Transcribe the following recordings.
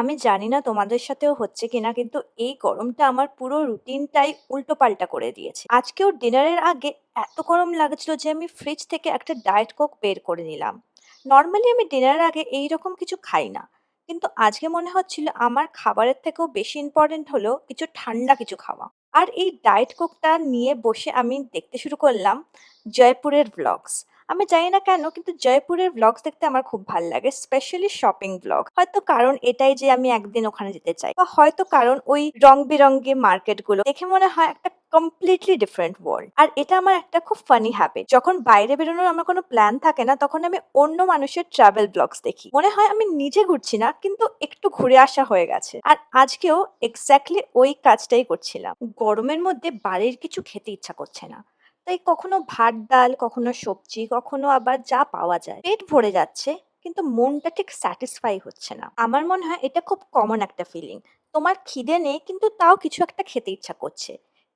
আমি জানি না তোমাদের সাথেও হচ্ছে কিনা, কিন্তু এই গরমটা আমার পুরো রুটিনটাই উল্টোপাল্টা করে দিয়েছে। আজকেও ডিনারের আগে এত গরম লাগছিল যে আমি ফ্রিজ থেকে একটা ডায়েট কোক বের করে নিলাম। নর্মালি আমি ডিনারের আগে এইরকম কিছু খাই না, কিন্তু আজকে মনে হচ্ছিল আমার খাবারের থেকেও বেশি ইম্পর্টেন্ট হলো কিছু ঠান্ডা কিছু খাওয়া। আর এই ডায়েট কোকটা নিয়ে বসে আমি দেখতে শুরু করলাম জয়পুরের ব্লগস। আমি জানি না কেন, কিন্তু জয়পুরের ভ্লগস দেখতে আমার খুব ভাল লাগে, স্পেশালি শপিং ভ্লগ। হয়তো কারণ এটাই যে আমি একদিন ওখানে যেতে চাই, বা হয়তো কারণ ওই রং বেরঙের মার্কেট গুলো দেখে মনে হয় একটা কমপ্লিটলি ডিফারেন্ট ওয়ার্ল্ড। আর এটা আমার একটা খুব ফানি হ্যাবিট। যখন বাইরে বেরোনোর আমার কোনো প্ল্যান থাকে না, তখন আমি অন্য মানুষের ট্রাভেল ব্লগস দেখি। মনে হয় আমি নিজে ঘুরছি না, কিন্তু একটু ঘুরে আসা হয়ে গেছে। আর আজকেও এক্স্যাক্টলি ওই কাজটাই করছিলাম। গরমের মধ্যে বাড়ির কিছু খেতে ইচ্ছা করছে না, তাই কখনো ভাত ডাল, কখনো সবজি, কখনো আবার যা পাওয়া যায়। পেট ভরে যাচ্ছে, কিন্তু মনটা ঠিক স্যাটিসফাই হচ্ছে না। আমার মনে হয় এটা খুব কমন একটা ফিলিং। তোমার খিদে নেই, কিন্তু তাও কিছু একটা খেতে ইচ্ছা করছে।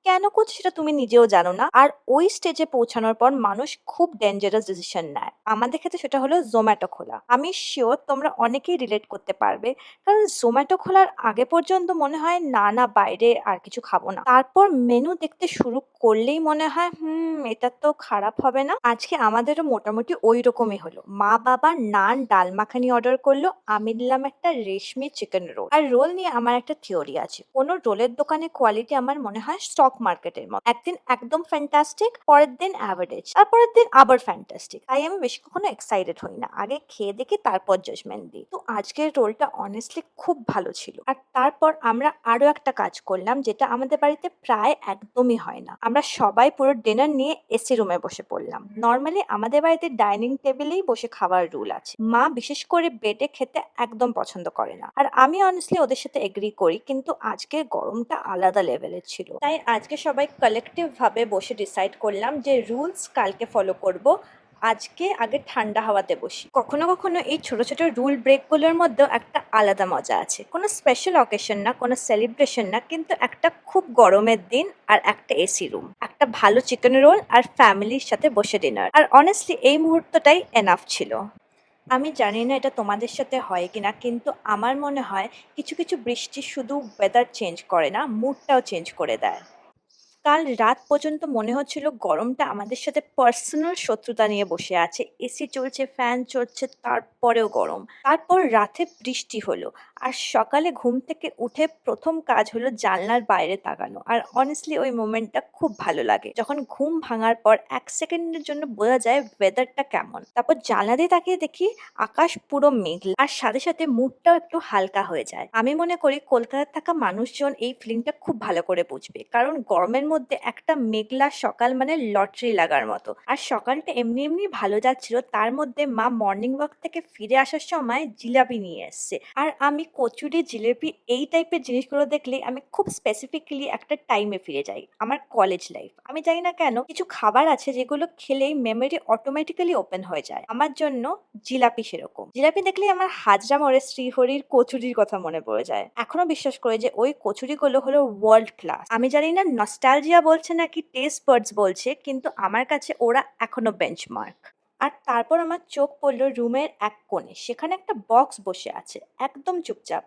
কেন করছে সেটা তুমি নিজেও জানো না। আর ওই স্টেজে পৌঁছানোর পর মানুষ খুব ডেঞ্জারাস ডিসিশন নেয়। আমাদের ক্ষেত্রে সেটা হলো জোম্যাটো খোলা। আমি শিওর তোমরা অনেকেই রিলেট করতে পারবে, কারণ জোম্যাটো খোলার আগে পর্যন্ত মনে হয় না না, বাইরে আর কিছু খাবো না। তারপর মেনু দেখতে শুরু করলেই মনে হয় এটা তো খারাপ হবে না। আজকে আমাদেরও মোটামুটি ওই রকমই হলো। মা বাবা নান ডাল মাখানি অর্ডার করলো, আমি দিলাম একটা রেশমি চিকেন রোল। আর রোল নিয়ে আমার একটা থিওরি আছে, কোনো রোলের দোকানে কোয়ালিটি আমার মনে হয় স্টক মার্কেটের মতো। একদিন একদম ফ্যান্টাস্টিক, পরের দিন অ্যাভারেজ, আর পরের দিন আবার ফ্যান্টাস্টিক। তাই আমি বেশি কখনো এক্সাইটেড হই না, আগে খেয়ে দেখি তারপর জাজমেন্ট দিই। তো আজকের রোলটা অনেস্টলি খুব ভালো ছিল। আর তারপর আমরা আরো একটা কাজ করলাম, যেটা আমাদের বাড়িতে প্রায় একদমই হয় না। আমরা সবাই পুরো ডিনার নিয়ে এসি রুমে বসে পড়লাম। নর্মালি আমাদের বাড়িতে ডাইনিং টেবিলেই বসে খাওয়ার রুল আছে। মা বিশেষ করে বেডে খেতে একদম পছন্দ করে না, আর আমি অনেস্টলি ওদের সাথে এগ্রি করি, কিন্তু আজকে গরমটা আলাদা লেভেলের ছিল। তাই আজকে সবাই কালেকটিভ ভাবে বসে ডিসাইড করলাম যে রুলস কালকে ফলো করব। আজকে আগে ঠান্ডা হাওয়াতে বসি। কখনো কখনো এই ছোট ছোট রুল ব্রেক গুলোর মধ্যেও একটা আলাদা মজা আছে। কোনো স্পেশাল অকেশন না, কোনো সেলিব্রেশন না, কিন্তু একটা খুব গরমের দিন আর একটা এসি রুম, একটা ভালো চিকেন রোল আর ফ্যামিলির সাথে বসে ডিনার। আর অনেস্টলি এই মুহূর্তটাই এনাফ ছিল। আমি জানি না এটা তোমাদের সাথে হয় কিনা, কিন্তু আমার মনে হয় কিছু কিছু বৃষ্টি শুধু ওয়েদার চেঞ্জ করে না, মুডটাও চেঞ্জ করে দেয়। কাল রাত পর্যন্ত মনে হচ্ছিল গরমটা আমাদের সাথে পার্সোনাল শত্রুতা নিয়ে বসে আছে। এসি চলছে, ফ্যান চলছে, তারপরেও গরম। তারপর রাতে বৃষ্টি হলো, আর সকালে ঘুম থেকে উঠে প্রথম কাজ হলো জানলার বাইরে তাকানো। আর অনেস্টলি ওই মোমেন্টটা খুব ভালো লাগে, যখন ঘুম ভাঙার পর 1 সেকেন্ডের জন্য বোঝা যায় ওয়েদারটা কেমন। তারপর জানলা দিয়ে তাকিয়ে দেখি আকাশ পুরো মেঘলা, আর সাথে সাথে মুডটাও একটু হালকা হয়ে যায়। আমি মনে করি কলকাতায় থাকা মানুষজন এই ফিলিংটা খুব ভালো করে বুঝবে, কারণ গরমের মধ্যে একটা মেঘলা সকাল মানে লটারি লাগার মতো। আর সকালটা এমনি এমনি ভালো যাচ্ছিল, তার মধ্যে মা মর্নিং ওয়াক থেকে ফিরে আসার সময় জিলাপি নিয়ে এসছে। আর আমি কচুরি, জিলেপি এই টাইপের জিনিসগুলো দেখলে আমি খুব স্পেসিফিক্যালি একটা টাইমে ফিরে যাই, আমার কলেজ লাইফ। আমি জানি না কেন, কিছু খাবার আছে যেগুলো খেলেই মেমোরি অটোমেটিক্যালি ওপেন হয়ে যায়। আমার জন্য জিলাপি সেরকম। জিলাপি দেখলেই আমার হাজরা মোড়ে শ্রীহরির কচুরির কথা মনে পড়ে যায়। এখনো বিশ্বাস করি যে ওই কচুরিগুলো হলো ওয়ার্ল্ড ক্লাস। আমি জানি না নস্টালজিয়া বলছে নাকি টেস্ট বাডস বলছে, কিন্তু আমার কাছে ওরা এখনো বেঞ্চমার্ক। আর তারপর আমার চোখ পড়লো রুমের এক কোণে, সেখানে একটা বক্স বসে আছে, একদম চুপচাপ।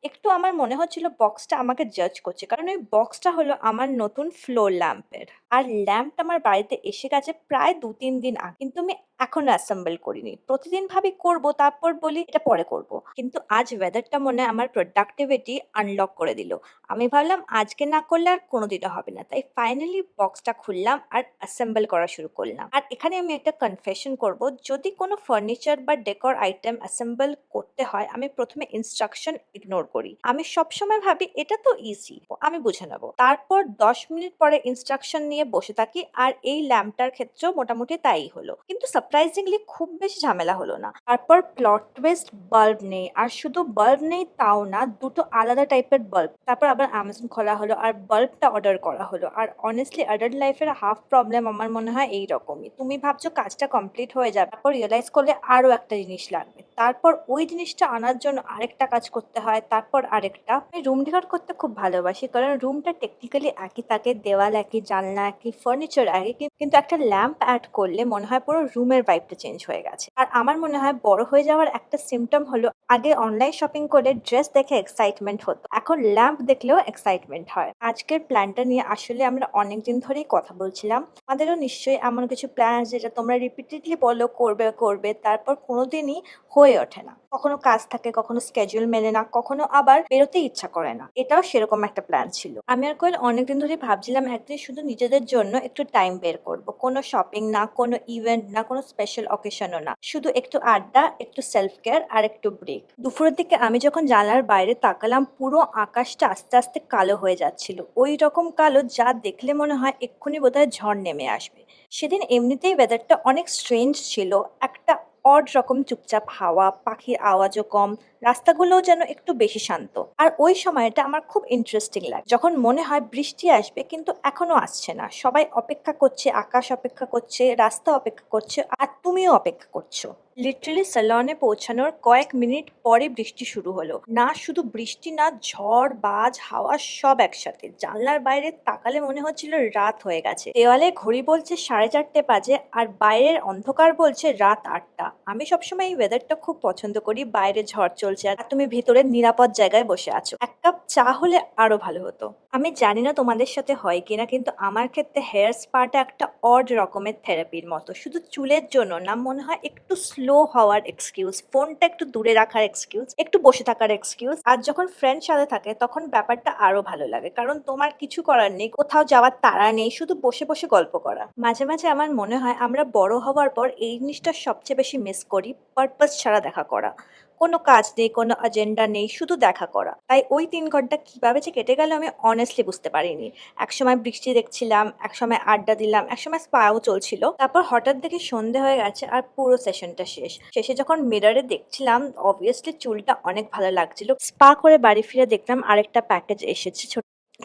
একটু আমার মনে হচ্ছিল বক্সটা আমাকে জাজ করছে, কারণ ওই বক্সটা হলো আমার নতুন ফ্লোর ল্যাম্পের। আর ল্যাম্পটা আমার বাড়িতে এসে গেছে প্রায় 2-3 দিন আগে, কিন্তু আমি এখনো অ্যাসেম্বল করিনি। প্রতিদিন ভাবি করব, তারপর বলি এটা পরে করব। কিন্তু আজ ওয়েদারটা মনে হয় আমার প্রোডাক্টিভিটি আনলক করে দিল। আমি ভাবলাম আজকে না করলে আর কোনোদিনও হবে না, তাই ফাইনালি বক্সটা খুললাম আর অ্যাসেম্বল করা শুরু করলাম। আর এখানে আমি একটা কনফেশন করব, যদি কোনো ফার্নিচার বা ডেকোর আইটেম অ্যাসেম্বল করতে হয়, আমি প্রথমে ইনস্ট্রাকশন ইগনোর করি। আমি সবসময় ভাবি এটা তো ইজি, আমি বুঝে নেবো। তারপর 10 মিনিট পরে ইনস্ট্রাকশন নিয়ে বসে থাকি, আর এই ল্যাম্পটার ক্ষেত্রেও মোটামুটি তাই হলো। কিন্তু সারপ্রাইজিংলি খুব বেশি ঝামেলা হলো না। তারপর প্লট টুইস্ট, বাল্ব নেই। আর শুধু বাল্ব নেই তাও না, দুটো আলাদা টাইপের বাল্ব। তারপর আবার অ্যামাজন খোলা হলো আর বাল্বটা অর্ডার করা হলো। আর অনেস্টলি অ্যাডাল্ট লাইফের হাফ প্রবলেম আমার মনে হয় এইরকমই। তুমি ভাবছো কাজটা কমপ্লিট হয়ে যাবে, তারপর রিয়েলাইজ করলে আরো একটা জিনিস লাগবে, তারপর ওই জিনিসটা আনার জন্য আরেকটা কাজ করতে হয়, তারপর আরেকটা। আমি রুম ডেকোর করতে খুব ভালোবাসি। কারণ রুমটা টেকনিক্যালি একই থাকে, দেওয়াল একই, জানলা একই, ফার্নিচার একই। কিন্তু একটা ল্যাম্প এড করলে মনে হয় পুরো রুমের ভাইবটা চেঞ্জ হয়ে গেছে। আর আমার মনে হয় বড় হয়ে যাওয়ার একটা সিম্পটম হলো আগে অনলাইন শপিং করে ড্রেস দেখে এক্সাইটমেন্ট হতো। এখন ল্যাম্প দেখলেও এক্সাইটমেন্ট হয়। আজকের প্ল্যানটা নিয়ে আসলে আমরা অনেকদিন ধরেই কথা বলছিলাম। আমাদেরও নিশ্চয়ই এমন কিছু প্ল্যান আছে যেটা তোমরা রিপিটেডলি বলো করবে, করবে। তারপর কোনোদিনই হয়ে ওঠে না। কখনো কাজ থাকে, কখনো স্কেডিউল মেলে না, কখনো আবার বেরোতে ইচ্ছা করে না। এটাও সেরকম একটা প্ল্যান ছিল। আমি আর কোয়েল অনেকদিন ধরেই ভাবছিলাম একদিন শুধু নিজেদের জন্য একটু টাইম বের করব। কোনো শপিং না, কোনো ইভেন্ট না, কোনো স্পেশাল অকেশনও না। শুধু একটু আড্ডা, একটু সেলফ কেয়ার আর একটু ব্রেক। দুপুরের দিকে আমি যখন জানালার বাইরে তাকালাম, পুরো আকাশটা আস্তে আস্তে কালো হয়ে যাচ্ছিল। ওই রকম কালো যা দেখলে মনে হয় এক্ষুনি বোধহয় ঝড় নেমে আসবে। সেদিন এমনিতেই ওয়েদারটা অনেক স্ট্রেঞ্জ ছিল। একটা অড রকম চুপচাপ হাওয়া, পাখির আওয়াজও কম, রাস্তাগুলোও যেন একটু বেশি শান্ত। আর ওই সময়টা আমার খুব ইন্টারেস্টিং লাগে, যখন মনে হয় বৃষ্টি আসবে কিন্তু এখনো আসছে না। সবাই অপেক্ষা করছে, আকাশ অপেক্ষা করছে, রাস্তা অপেক্ষা করছে, আর তুমিও অপেক্ষা করছো। লিটারালি স্যালনে পৌঁছানোর কয়েক মিনিট পরে বৃষ্টি শুরু হলো। না শুধু বৃষ্টি না, ঝড়, বাজ, হাওয়া সব একসাথে। জানলার বাইরে তাকালে মনে হচ্ছিল রাত হয়ে গেছে। দেওয়ালে ঘড়ি বলছে 4:30 বাজে, আর বাইরের অন্ধকার বলছে রাত 8টা। আমি সবসময় এই ওয়েদারটা খুব পছন্দ করি। বাইরে ঝড় চলছে আর তুমি ভেতরে নিরাপদ জায়গায় বসে আছো। এক কাপ চা হলে আরো ভালো হতো। আমি জানি না তোমাদের সাথে হয় কিনা, কিন্তু আমার ক্ষেত্রে হেয়ার স্পাটা একটা অড রকমের থেরাপির মতো। শুধু চুলের জন্য না, মনে হয় একটু স্লো হওয়ার এক্সকিউজ, ফোনটা একটু দূরে রাখার এক্সকিউজ, একটু বসে থাকার এক্সকিউজ। আর যখন ফ্রেন্ড সাথে থাকে তখন ব্যাপারটা আরো ভালো লাগে, কারণ তোমার কিছু করার নেই, কোথাও যাওয়ার তাড়া নেই, শুধু বসে বসে গল্প করা। মাঝে মাঝে আমার মনে হয় আমরা বড় হওয়ার পর এই জিনিসটা সবচেয়ে বেশি মিস করি, পারপাস ছাড়া দেখা করা। কোনো কাজ নেই, কোনো এজেন্ডা নেই, শুধু দেখা করা। তাই ওই 3 ঘন্টা কিভাবে যে কেটে গেল আমি অনেস্টলি বুঝতে পারিনি। একসময় বৃষ্টি দেখছিলাম, একসময় আড্ডা দিলাম, একসময় স্পাও চলছিল। তারপর হঠাৎ দেখি সন্ধে হয়ে গেছে আর পুরো সেশনটা শেষ। শেষে যখন মিররে দেখছিলাম, অবভিয়াসলি চুলটা অনেক ভালো লাগছিল। স্পা করে বাড়ি ফিরে দেখলাম আরেকটা প্যাকেজ এসেছে।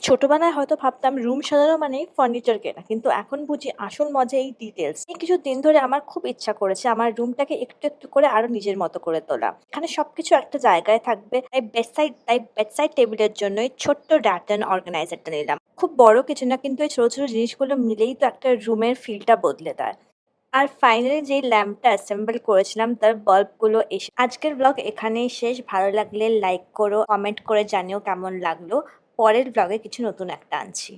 ছোটবেলায় হয়তো ভাবতাম রুম সাজানো মানেই ফার্নিচার কেনা, কিন্তু এখন বুঝি আসল মজা এই ডিটেলস। এই কিছু দিন ধরে আমার খুব ইচ্ছা করেছে আমার রুমটাকে একটু একটু করে আরো নিজের মতো করে তোলা। এখানে সবকিছু একটা জায়গায় থাকবে। তাই বেডসাইড টেবিলের জন্য এই ছোট্ট র্যাটন অর্গানাইজারটা নিলাম। খুব বড় কিছু না, কিন্তু এই ছোট ছোট জিনিসগুলো মিলেই তো একটা রুমের ফিলটা বদলে দেয়। আর ফাইনালি যেই ল্যাম্পটা অ্যাসেম্বল করেছিলাম তার বাল্বগুলো এসে। আজকের ব্লগ এখানেই শেষ। ভালো লাগলে লাইক করো, কমেন্ট করে জানিও কেমন লাগলো। পরের ব্লগে কিছু নতুন একটা আনছি।